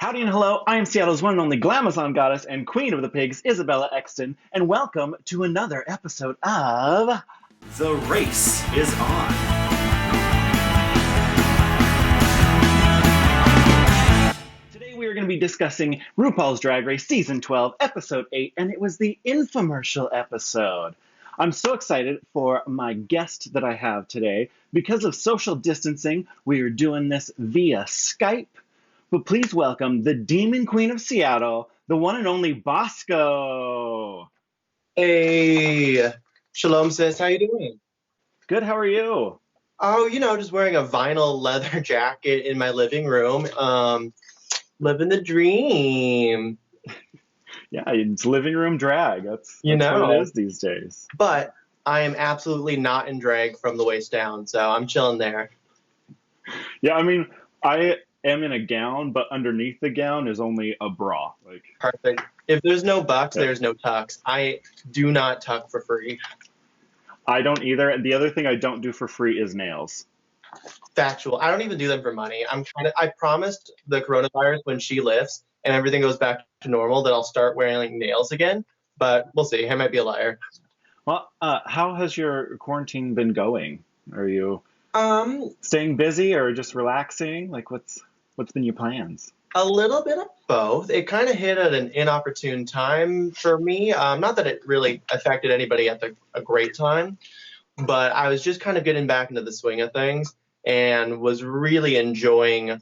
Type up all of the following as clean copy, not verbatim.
Howdy and hello, I am Seattle's one and only Glamazon goddess and queen of the pigs, IsabellaExtynn, and welcome to another episode of... The race is on. Today we are going to be discussing RuPaul's Drag Race Season 12, Episode 8, and it was the infomercial episode. I'm so excited for my guest that I have today. Because of social distancing, we are doing this via Skype. But please welcome the Demon Queen of Seattle, the one and only Bosco. Hey, Shalom sis, how you doing? Good, how are you? Oh, just wearing a vinyl leather jacket in my living room. Living the dream. Yeah, it's living room drag. That's what it is these days. But I am absolutely not in drag from the waist down, so I'm chilling there. Yeah, I mean, I am in a gown, but underneath the gown is only a bra. Perfect. If there's no bucks, there's no tux. I do not tuck for free. I don't either. And the other thing I don't do for free is nails. Factual. I don't even do them for money. I promised the coronavirus when she lifts and everything goes back to normal that I'll start wearing nails again, but we'll see. I might be a liar. Well, how has your quarantine been going? Are you staying busy or just relaxing? What's been your plans? A little bit of both. It kind of hit at an inopportune time for me. Not that it really affected anybody at a great time, but I was just kind of getting back into the swing of things and was really enjoying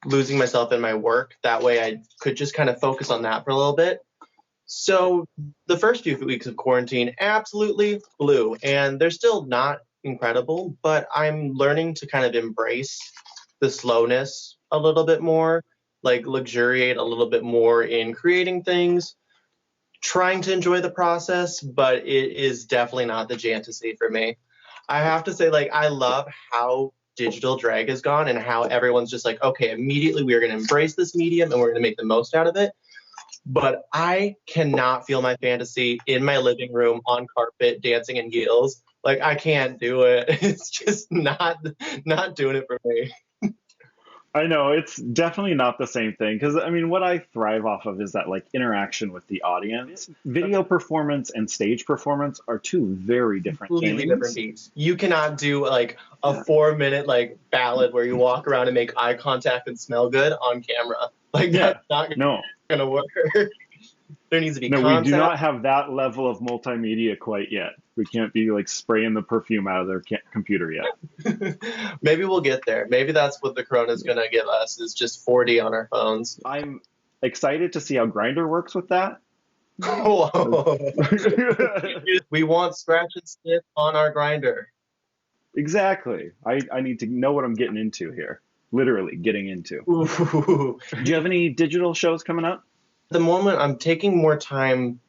losing myself in my work. That way I could just kind of focus on that for a little bit. So the first few weeks of quarantine absolutely blew, and they're still not incredible, but I'm learning to kind of embrace the slowness a little bit more, luxuriate a little bit more in creating things, trying to enjoy the process, but it is definitely not the fantasy for me. I have to say, I love how digital drag has gone and how everyone's just okay, immediately we are going to embrace this medium and we're going to make the most out of it. But I cannot feel my fantasy in my living room on carpet dancing in heels. I can't do it. It's just not doing it for me. I know, it's definitely not the same thing, because, what I thrive off of is that, interaction with the audience. Video performance and stage performance are two very different Completely things. different beats. You cannot do, a 4-minute, ballad where you walk around and make eye contact and smell good on camera. That's not going to work. There needs to be concept. We do not have that level of multimedia quite yet. We can't be spraying the perfume out of their computer yet. Maybe we'll get there. Maybe that's what the corona is going to give us, is just 4D on our phones. I'm excited to see how Grindr works with that. We want scratch and sniff on our Grindr. Exactly. I need to know what I'm getting into here. Literally getting into. Ooh. Do you have any digital shows coming up? At the moment, I'm taking more time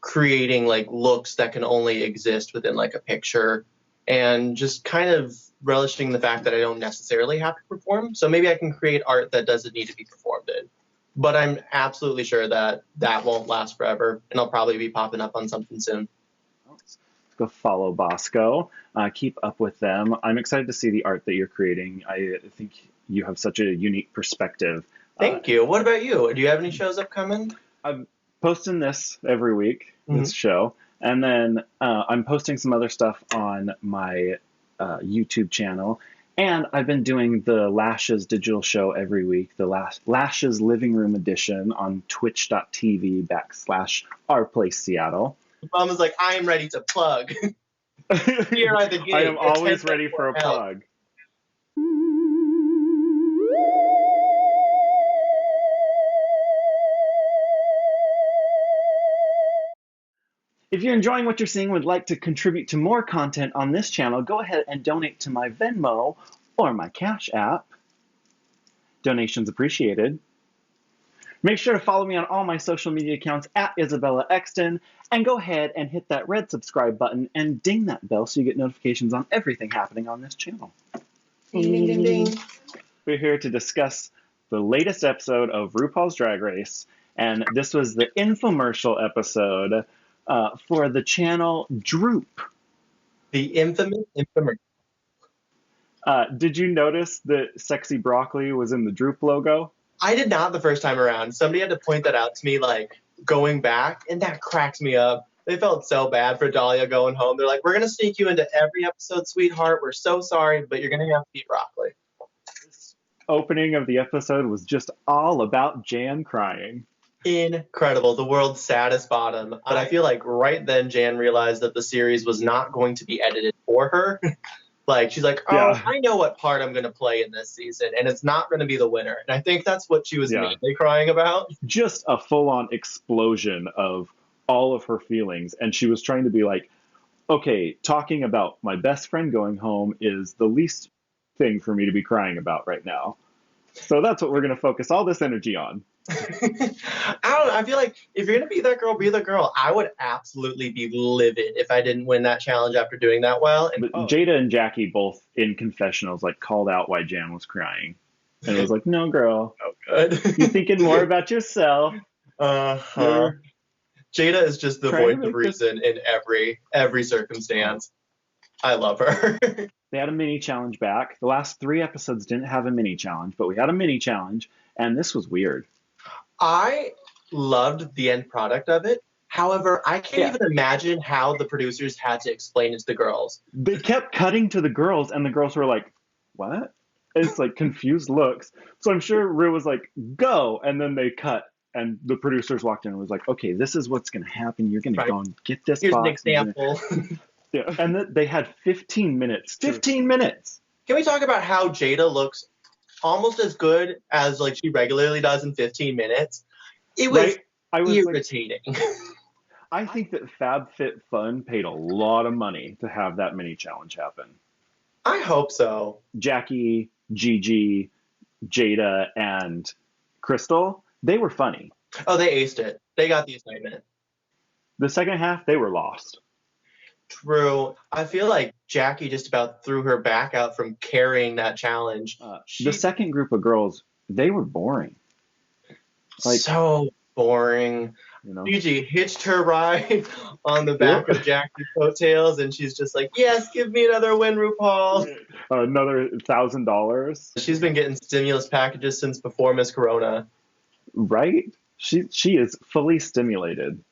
creating looks that can only exist within a picture, and just kind of relishing the fact that I don't necessarily have to perform. So maybe I can create art that doesn't need to be performed in. But I'm absolutely sure that won't last forever, and I'll probably be popping up on something soon. Let's go follow Bosco. Keep up with them. I'm excited to see the art that you're creating. I think you have such a unique perspective. Thank you. What about you? Do you have any shows upcoming? I'm posting this every week, this show. And then I'm posting some other stuff on my YouTube channel. And I've been doing the Lashes digital show every week, the Lashes Living Room Edition on twitch.tv/OurPlaceSeattle. Mom is I am ready to plug. Here are the games. I am always ready for a plug. If you're enjoying what you're seeing and would like to contribute to more content on this channel, go ahead and donate to my Venmo or my CashApp. Donations appreciated. Make sure to follow me on all my social media accounts at IsabellaExtynn, and go ahead and hit that red subscribe button and ding that bell so you get notifications on everything happening on this channel. Ding, ding, ding, ding. We're here to discuss the latest episode of RuPaul's Drag Race, and this was the infomercial episode for the channel Droop. The infamous infomercial. Did you notice that Sexy Broccoli was in the Droop logo? I did not the first time around. Somebody had to point that out to me, like, going back, and that cracks me up. They felt so bad for Dahlia going home. They're like, we're going to sneak you into every episode, sweetheart. We're so sorry, but you're going to have to eat broccoli. This opening of the episode was just all about Jan crying. Incredible. The world's saddest bottom. But I feel like right then Jan realized that the series was not going to be edited for her. Like, she's like, oh, Yeah. I know what part I'm going to play in this season, and it's not going to be the winner. And I think that's what she was mainly crying about. Just a full-on explosion of all of her feelings. And she was trying to be like, okay, talking about my best friend going home is the least thing for me to be crying about right now. So that's what we're going to focus all this energy on. I don't know. I feel like if you're going to be that girl, be the girl. I would absolutely be livid if I didn't win that challenge after doing that well. But Jada and Jackie both in confessionals like called out why Jan was crying. And it was like, no, girl. Oh, good. You're thinking more about yourself. Uh-huh. Jada is just the voice of reason in every circumstance. I love her. They had a mini challenge back. The last 3 episodes didn't have a mini challenge, but we had a mini challenge, and this was weird. I loved the end product of it. However, I can't even imagine how the producers had to explain it to the girls. They kept cutting to the girls, and the girls were like, what? It's like confused looks. So I'm sure Ru was like, go, and then they cut. And the producers walked in and was like, okay, this is what's going to happen. You're going to go and get this Here's box. an example. And they had 15 minutes. 15 minutes! Can we talk about how Jada looks almost as good as like she regularly does in 15 minutes? It was irritating. Like, I think that FabFitFun paid a lot of money to have that mini challenge happen. I hope so. Jackie, Gigi, Jada, and Crystal, they were funny. Oh, they aced it. They got the assignment. The second half, they were lost. True. I feel like Jackie just about threw her back out from carrying that challenge. The second group of girls, they were boring. Like, so boring. You know? Gigi hitched her ride on the back of Jackie's coattails, and she's just like, yes, give me another win, RuPaul. Another $1,000. She's been getting stimulus packages since before Miss Corona. Right? She is fully stimulated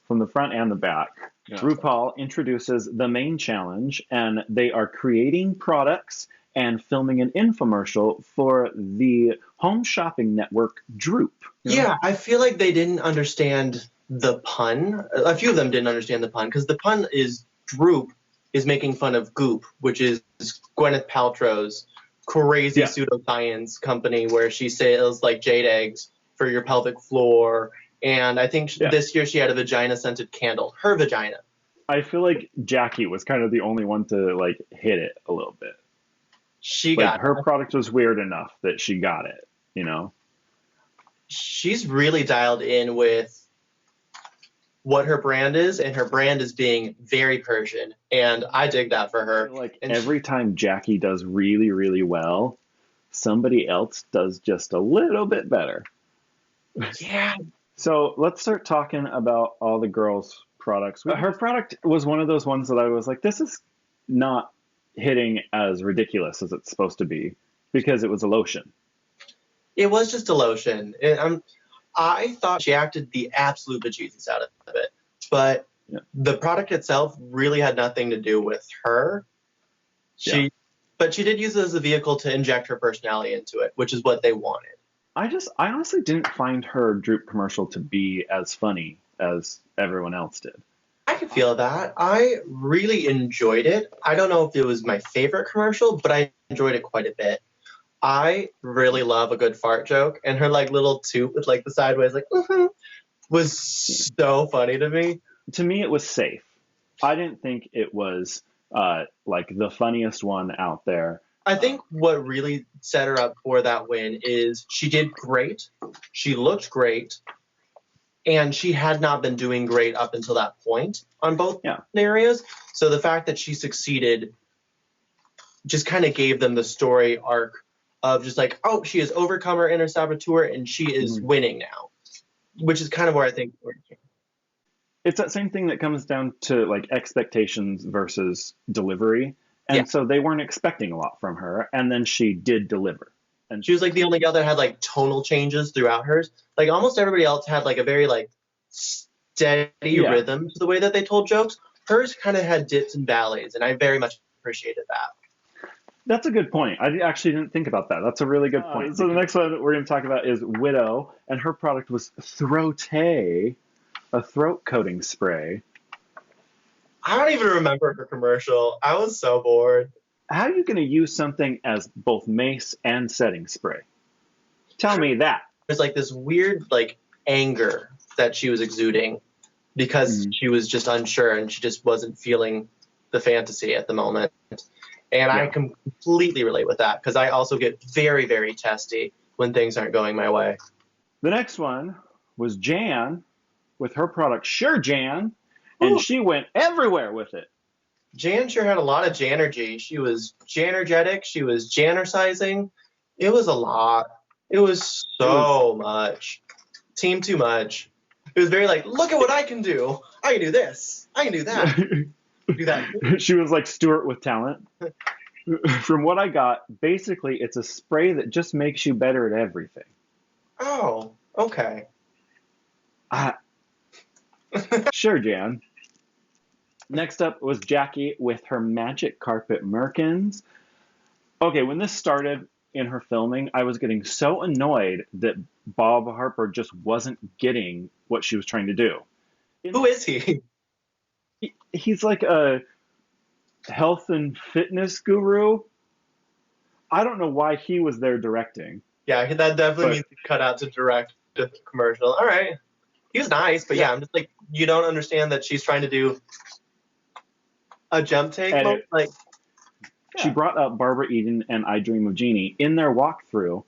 from the front and the back. Yeah. RuPaul introduces the main challenge, and they are creating products and filming an infomercial for the home shopping network Droop. Yeah, I feel like they didn't understand the pun. A few of them didn't understand the pun, because the pun is Droop is making fun of Goop, which is Gwyneth Paltrow's crazy pseudoscience company where she sells like jade eggs for your pelvic floor. And I think this year she had a vagina-scented candle. Her vagina. I feel like Jackie was kind of the only one to like hit it a little bit. She got her product was weird enough that she got it, you know? She's really dialed in with what her brand is, and her brand is being very Persian. And I dig that for her. Like every time Jackie does really, really well, somebody else does just a little bit better. Yeah. So let's start talking about all the girls' products. Her product was one of those ones that I was like, this is not hitting as ridiculous as it's supposed to be, because it was a lotion. It was just a lotion. I thought she acted the absolute bejesus out of it. But the product itself really had nothing to do with her. But she did use it as a vehicle to inject her personality into it, which is what they wanted. I honestly didn't find her Droop commercial to be as funny as everyone else did. I could feel that. I really enjoyed it. I don't know if it was my favorite commercial, but I enjoyed it quite a bit. I really love a good fart joke, and her like little toot with like the sideways like was so funny to me. To me, it was safe. I didn't think it was like the funniest one out there. I think what really set her up for that win is she did great. She looked great. And she had not been doing great up until that point on both areas. So the fact that she succeeded just kind of gave them the story arc of just like, oh, she has overcome her inner saboteur and she is winning now, which is kind of where I think it's that same thing that comes down to like expectations versus delivery. And so they weren't expecting a lot from her, and then she did deliver. And she was like the only gal that had like tonal changes throughout hers. Like almost everybody else had like a very like steady rhythm to the way that they told jokes. Hers kind of had dips and valleys, and I very much appreciated that. That's a good point. I actually didn't think about that. That's a really good point. So the next one that we're going to talk about is Widow, and her product was Throat-A, a throat coating spray. I don't even remember her commercial. I was so bored. How are you going to use something as both mace and setting spray? Tell me that. There's like this weird like anger that she was exuding because she was just unsure and she just wasn't feeling the fantasy at the moment. And I completely relate with that because I also get very, very testy when things aren't going my way. The next one was Jan with her product Sure Jan, and she went everywhere with it. Jan sure had a lot of Janergy. She was Janergetic. She was Janercising. It was a lot. It was so much. Team too much. It was very like, look at what I can do. I can do this. I can do that. Do that. She was like Stuart with talent. From what I got, basically it's a spray that just makes you better at everything. Oh, okay. Sure, Jan. Next up was Jackie with her Magic Carpet Merkins. Okay, when this started in her filming, I was getting so annoyed that Bob Harper just wasn't getting what she was trying to do. Who is he? He's like a health and fitness guru. I don't know why he was there directing. Yeah, that definitely means he cut out to direct the commercial. All right. He was nice, but I'm just like, you don't understand that she's trying to do a jump take. She brought up Barbara Eden and I Dream of Jeannie in their walkthrough.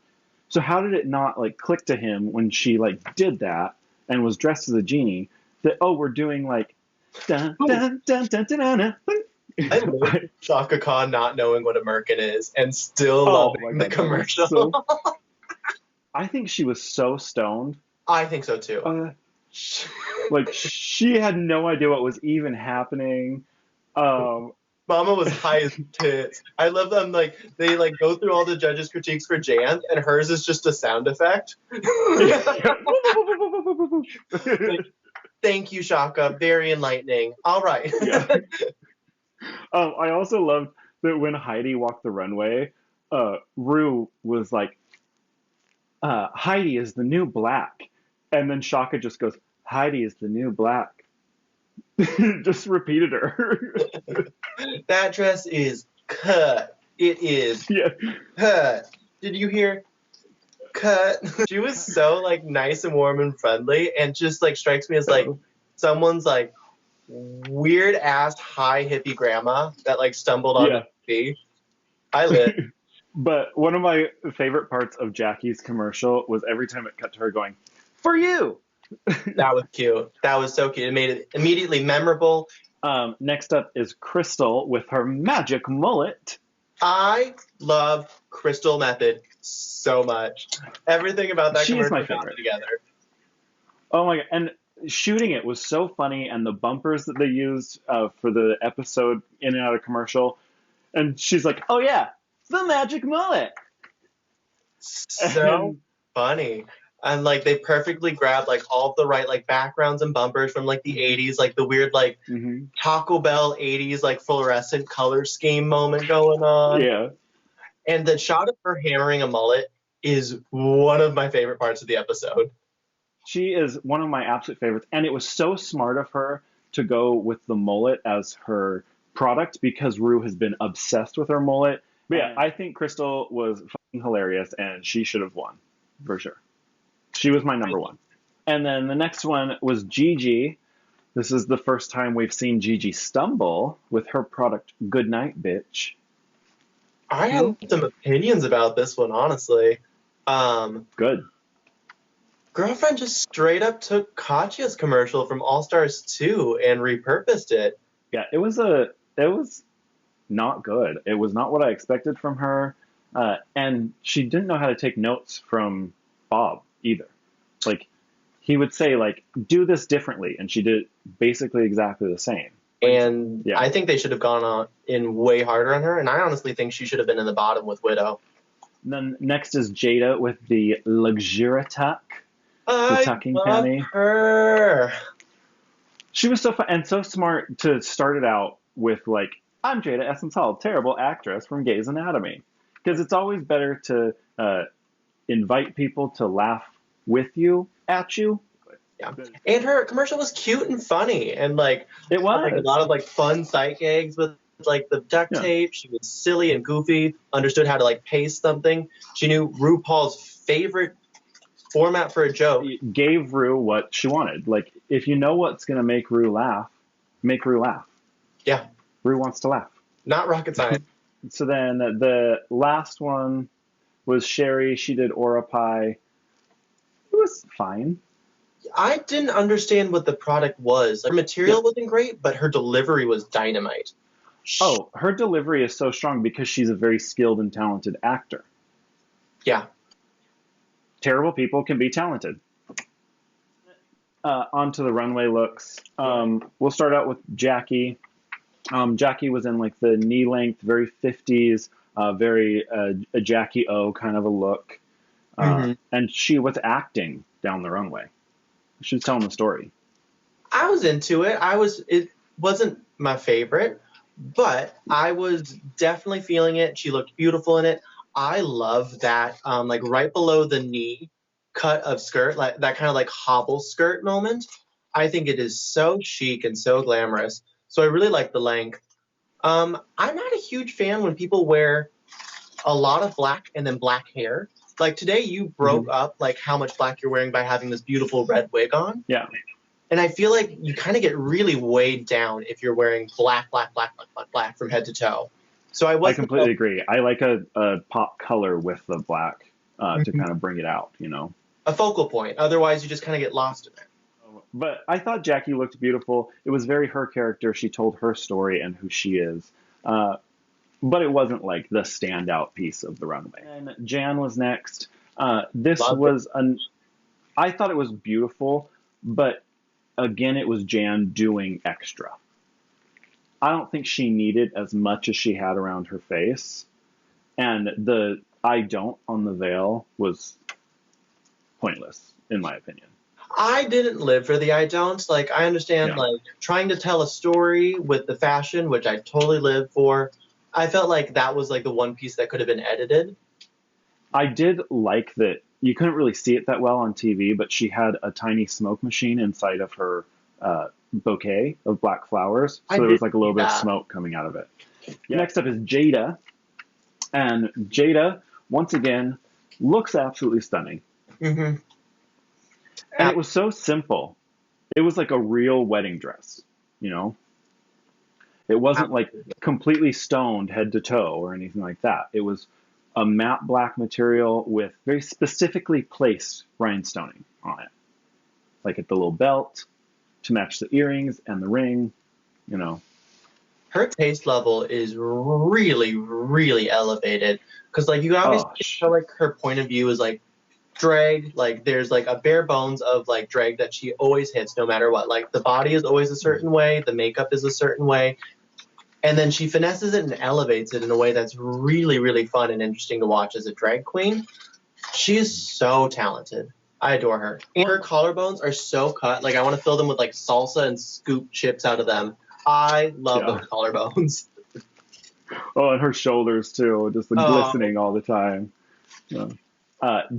So how did it not like click to him when she like did that and was dressed as a genie that, oh, we're doing like dun dun dun dun dun dun, dun. I love Shaka Khan not knowing what a merkin is and still loving the commercial. I think she was so stoned. I think so too. Like she had no idea what was even happening. Mama was high as tits. I love them. Like they like go through all the judges' critiques for Jan, and hers is just a sound effect. Like, thank you, Shaka. Very enlightening. All right. I also loved that when Heidi walked the runway, Ru was like, Heidi is the new black. And then Shaka just goes, Heidi is the new black. Just repeated her. That dress is cut. It is cut. Did you hear? Cut. She was so like nice and warm and friendly and just like strikes me as like someone's like weird ass high hippie grandma that like stumbled on the TV. I live. But one of my favorite parts of Jackie's commercial was every time it cut to her going, for you. That was cute. That was so cute. It made it immediately memorable. Next up is Crystal with her magic mullet. I love Crystal Method so much. Everything about that commercial my favorite. Together. Oh my god. And shooting it was so funny, and the bumpers that they used for the episode in and out of commercial. And she's like, oh yeah, the magic mullet. So funny. And like they perfectly grabbed like all of the right like backgrounds and bumpers from like the 80s, like the weird like Taco Bell 80s like fluorescent color scheme moment going on. Yeah. And the shot of her hammering a mullet is one of my favorite parts of the episode. She is one of my absolute favorites. And it was so smart of her to go with the mullet as her product because Ru has been obsessed with her mullet. But yeah, I think Crystal was fucking hilarious and she should have won for sure. She was my number one. And then the next one was Gigi. This is the first time we've seen Gigi stumble with her product Good Night Bitch. I have some opinions about this one, honestly. Good. Girlfriend just straight up took Katya's commercial from All Stars 2 and repurposed it. Yeah, it was not good. It was not what I expected from her. And she didn't know how to take notes from Bob either. Like he would say like do this differently and she did basically exactly the same. And I think they should have gone on in way harder on her, and I honestly think she should have been in the bottom with Widow. Then next is Jada with the Luxuria tuck, the I tucking love panty. her. She was so fun and so smart to start it out with like, I'm Jada Essence Hall, terrible actress from Grey's Anatomy. Because it's always better to invite people to laugh with you, at you. Yeah. And her commercial was cute and funny, and like It had, like a was. lot of like fun sight gags with like the duct Yeah. tape. She was silly and goofy, understood how to like paste something. She knew RuPaul's favorite format for a joke. It gave Rue what she wanted. Like, if you know what's going to make Rue laugh, make Rue laugh. Yeah, Rue wants to laugh. not rocket science. So then the last one was Sherry. She did Aura Pie. It was fine. I didn't understand what the product was. Like, her material wasn't great, but her delivery was dynamite. Oh, her delivery is so strong because she's a very skilled and talented actor. Yeah. Terrible people can be talented. Onto the runway looks. We'll start out with Jackie. Jackie was in like the knee length, very 50s, very a Jackie O kind of a look. And she was acting down the runway. She was telling the story. I was into it. It wasn't my favorite, but I was definitely feeling it. She looked beautiful in it. I love that, like right below the knee cut of skirt, like that kind of like hobble skirt moment. I think it is so chic and so glamorous. So I really like the length. I'm not a huge fan when people wear a lot of black and then black hair. Like today, you broke up like how much black you're wearing by having this beautiful red wig on. Yeah. And I feel like you kind of get really weighed down if you're wearing black from head to toe. So I completely agree. I like a pop color with the black to kind of bring it out, you know. A focal point. Otherwise, you just kind of get lost in it. But I thought Jackie looked beautiful. It was very her character. She told her story and who she is. But it wasn't like the standout piece of the runway. And Jan was next. This was I thought it was beautiful, but again, it was Jan doing extra. I don't think she needed as much as she had around her face. And the I don't on the veil was pointless, in my opinion. I didn't live for the I don't. Like, I understand, like, trying to tell a story with the fashion, which I totally live for. I felt like that was, like, the one piece that could have been edited. I did like that you couldn't really see it that well on TV, but she had a tiny smoke machine inside of her bouquet of black flowers. So there was, like, a little bit of smoke coming out of it. Yeah. Next up is Jada. And Jada, once again, looks absolutely stunning. Mm-hmm. And it was so simple. It was like a real wedding dress, you know? It wasn't like completely stoned head to toe or anything like that. It was a matte black material with very specifically placed rhinestoning on it. Like at the little belt to match the earrings and the ring, you know. Her taste level is really, really elevated. Because, like, you obviously feel like her point of view is, like, drag. Like, there's, like, a bare bones of, like, drag that she always hits no matter what. Like, the body is always a certain way. The makeup is a certain way. And then she finesses it and elevates it in a way that's really, really fun and interesting to watch as a drag queen. She is so talented. I adore her. And her collarbones are so cut. Like, I want to fill them with, like, salsa and scoop chips out of them. I love those collarbones. Oh, and her shoulders, too. Just glistening all the time. Yeah.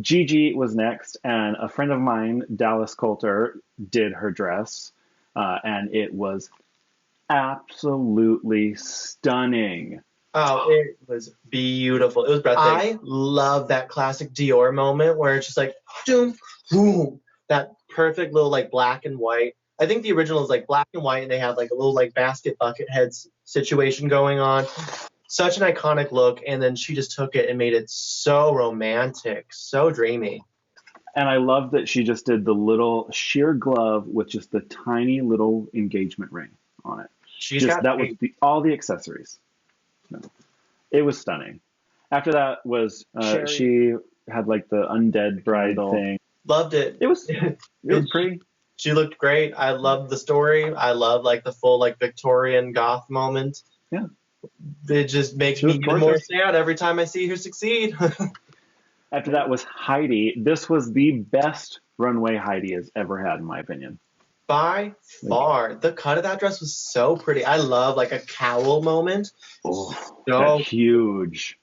Gigi was next, and a friend of mine, Dallas Coulter, did her dress. And it was absolutely stunning. Oh, it was beautiful. It was breathtaking. I love that classic Dior moment where it's just like, boom, boom, that perfect little like black and white. I think the original is like black and white, and they have like a little like basket bucket heads situation going on. Such an iconic look, and then she just took it and made it so romantic, so dreamy. And I love that she just did the little sheer glove with just the tiny little engagement ring on it. That was all the accessories. No. It was stunning. After that was she had like the undead bride thing. Loved it. It was pretty. She looked great. I loved the story. I love like the full like Victorian goth moment. Yeah. It just makes me even more sad every time I see her succeed. After that was Heidi. This was the best runway Heidi has ever had, in my opinion. By far, the cut of that dress was so pretty. I love like a cowl moment. Oh, So that's huge.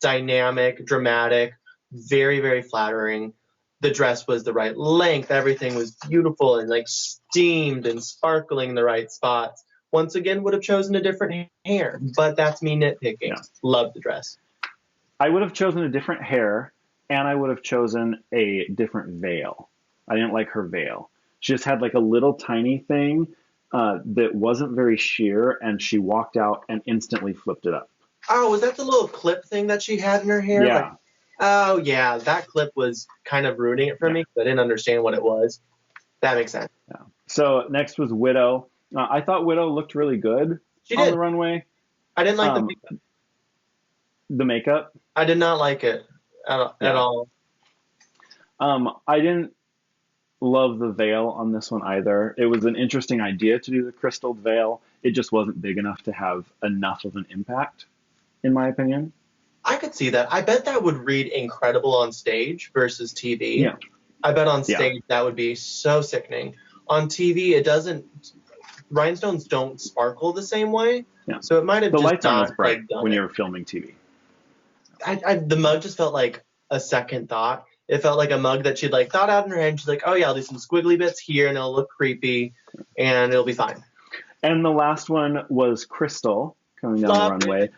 dynamic, dramatic, very, very flattering. The dress was the right length. Everything was beautiful and like steamed and sparkling in the right spots. Once again, would have chosen a different hair, but that's me nitpicking. Yeah. Love the dress. I would have chosen a different hair, and I would have chosen a different veil. I didn't like her veil. She just had like a little tiny thing that wasn't very sheer, and she walked out and instantly flipped it up. Oh, was that the little clip thing that she had in her hair? Yeah. Like, oh, yeah, that clip was kind of ruining it for me because I didn't understand what it was. That makes sense. Yeah. So next was Widow. I thought Widow looked really good on the runway. I didn't like the makeup. The makeup? I did not like it at all. I didn't love the veil on this one either. It was an interesting idea to do the crystal veil. It just wasn't big enough to have enough of an impact, in my opinion. I could see that. I bet that would read incredible on stage versus TV. Yeah. I bet on stage that would be so sickening. On TV, it doesn't. Rhinestones don't sparkle the same way. Yeah. So it might have the just lights aren't not as bright done when it. you're filming TV. The mug just felt like a second thought. It felt like a mug that she'd like thought out in her head. And she's like, oh yeah, I'll do some squiggly bits here and it'll look creepy and it'll be fine. And the last one was Crystal coming down the runway.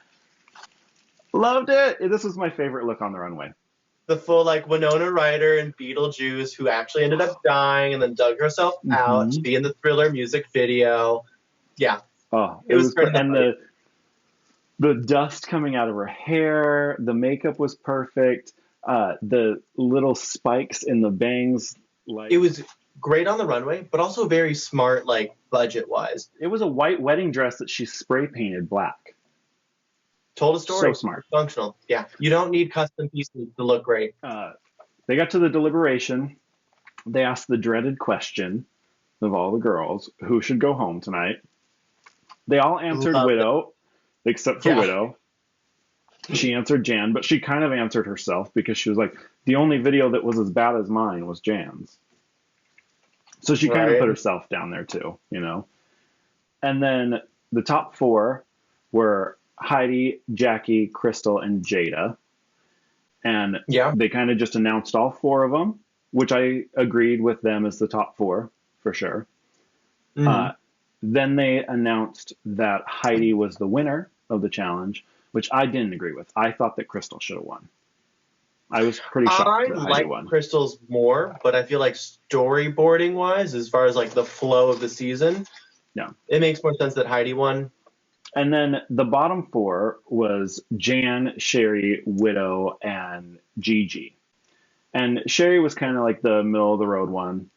Loved it. This was my favorite look on the runway. The full like Winona Ryder and Beetlejuice, who actually ended up dying and then dug herself out to be in the Thriller music video. Yeah. Oh, it was great. And the dust coming out of her hair, the makeup was perfect. The little spikes in the bangs, like it was great on the runway, but also very smart, like budget wise. It was a white wedding dress that she spray painted black. Told a story. So smart. Functional. Yeah. You don't need custom pieces to look great. They got to the deliberation. They asked the dreaded question of all the girls, who should go home tonight? They all answered Widow, except for Widow. She answered Jan, but she kind of answered herself because she was like, the only video that was as bad as mine was Jan's. So she kind of put herself down there too, you know. And then the top four were Heidi, Jackie, Crystal, and Jada. And they kind of just announced all four of them, which I agreed with them as the top four, for sure. Then they announced that Heidi was the winner of the challenge, which I didn't agree with. I thought that Crystal should have won. I was pretty shocked that Heidi won. Crystal's more, but I feel like storyboarding wise, as far as like the flow of the season, it makes more sense that Heidi won. And then the bottom four was Jan, Sherry, Widow, and Gigi. And Sherry was kind of like the middle of the road one.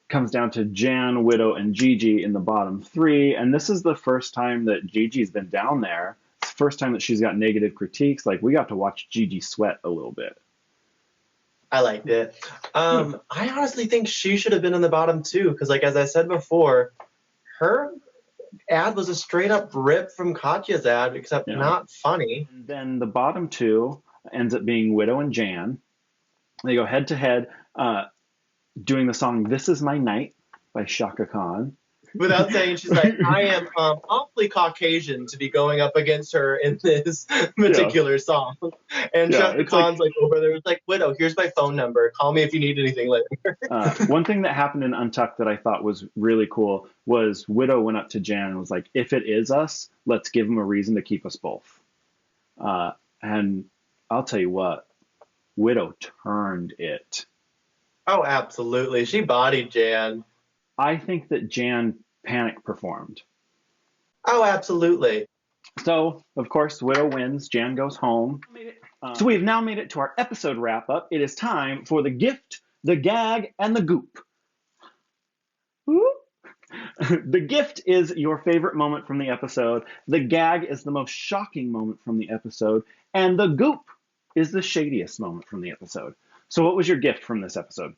Comes down to Jan, Widow, and Gigi in the bottom three. And this is the first time that Gigi's been down there. It's the first time that she's got negative critiques. Like, we got to watch Gigi sweat a little bit. I liked it. I honestly think she should have been in the bottom two because, like, as I said before, her ad was a straight up rip from Katya's ad, except not funny. And then the bottom two ends up being Widow and Jan. They go head to head, doing the song "This Is My Night" by Shaka Khan. Without saying, she's like, I am awfully Caucasian to be going up against her in this particular song. And Shaka Khan's like over there, it's like, Widow, here's my phone number. Call me if you need anything later. One thing that happened in Untucked that I thought was really cool was Widow went up to Jan and was like, if it is us, let's give them a reason to keep us both. And I'll tell you what, Widow turned it. Oh, absolutely. She bodied Jan. I think that Jan panic performed. Oh, absolutely. So, of course, Widow wins. Jan goes home. So we've now made it to our episode wrap-up. It is time for the gift, the gag, and the goop. The gift is your favorite moment from the episode. The gag is the most shocking moment from the episode. And the goop is the shadiest moment from the episode. So what was your gift from this episode?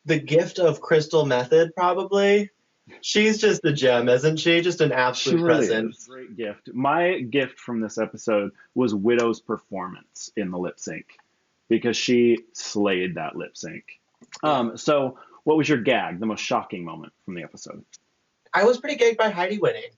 The gift of Crystal Method, probably. She's just a gem, isn't she? Just an absolute present. Great gift. My gift from this episode was Widow's performance in the lip sync. because she slayed that lip sync. So what was your gag, the most shocking moment from the episode? I was pretty gagged by Heidi winning.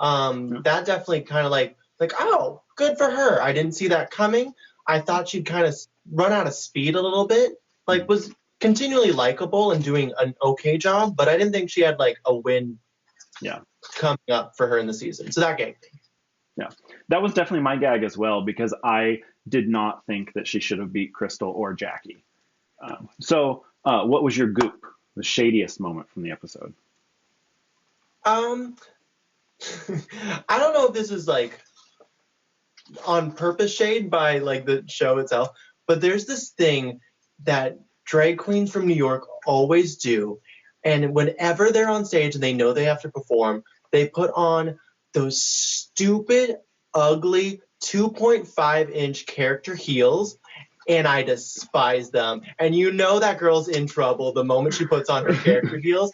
Yeah. That definitely kind of like, oh, good for her. I didn't see that coming. I thought she'd kind of run out of speed a little bit. Like, was continually likable and doing an okay job, but I didn't think she had like a win coming up for her in the season. So that gagged me. Yeah, that was definitely my gag as well, because I did not think that she should have beat Crystal or Jackie. So what was your goop, the shadiest moment from the episode? I don't know if this is like on purpose shade by like the show itself, but there's this thing that drag queens from New York always do, and whenever they're on stage and they know they have to perform, they put on those stupid, ugly 2.5-inch character heels, and I despise them. And you know that girl's in trouble the moment she puts on her character heels.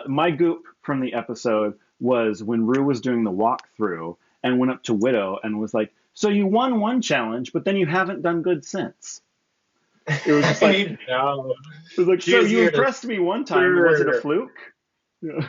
My goop from the episode was when Rue was doing the walkthrough and went up to Widow and was like, so you won one challenge, but then you haven't done good since. It was just like, no. It was like, so you impressed me one time. Was it a fluke? Yeah.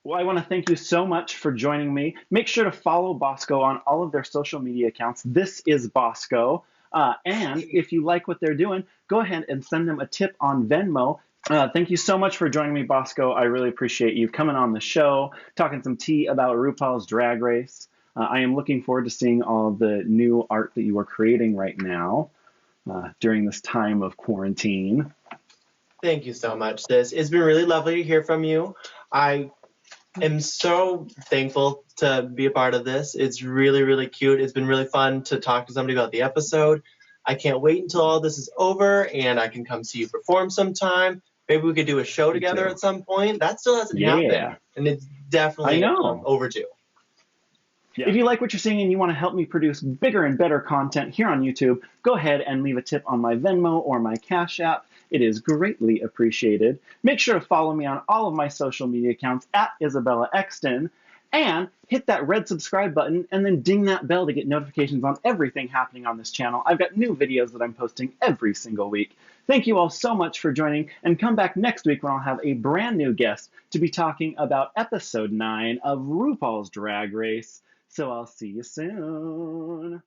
Well, I want to thank you so much for joining me. Make sure to follow Bosco on all of their social media accounts. This is Bosco. And if you like what they're doing, go ahead and send them a tip on Venmo. Thank you so much for joining me, Bosco. I really appreciate you coming on the show, talking some tea about RuPaul's Drag Race. I am looking forward to seeing all of the new art that you are creating right now during this time of quarantine. Thank you so much, sis. It's been really lovely to hear from you. I am so thankful to be a part of this. It's really, really cute. It's been really fun to talk to somebody about the episode. I can't wait until all this is over and I can come see you perform sometime. Maybe we could do a show together at some point. That still hasn't happened, and it's definitely overdue. Yeah. If you like what you're seeing and you want to help me produce bigger and better content here on YouTube, go ahead and leave a tip on my Venmo or my Cash App. It is greatly appreciated. Make sure to follow me on all of my social media accounts at IsabellaExtynn, and hit that red subscribe button and then ding that bell to get notifications on everything happening on this channel. I've got new videos that I'm posting every single week. Thank you all so much for joining, and come back next week when I'll have a brand new guest to be talking about episode 9 of RuPaul's Drag Race. So I'll see you soon.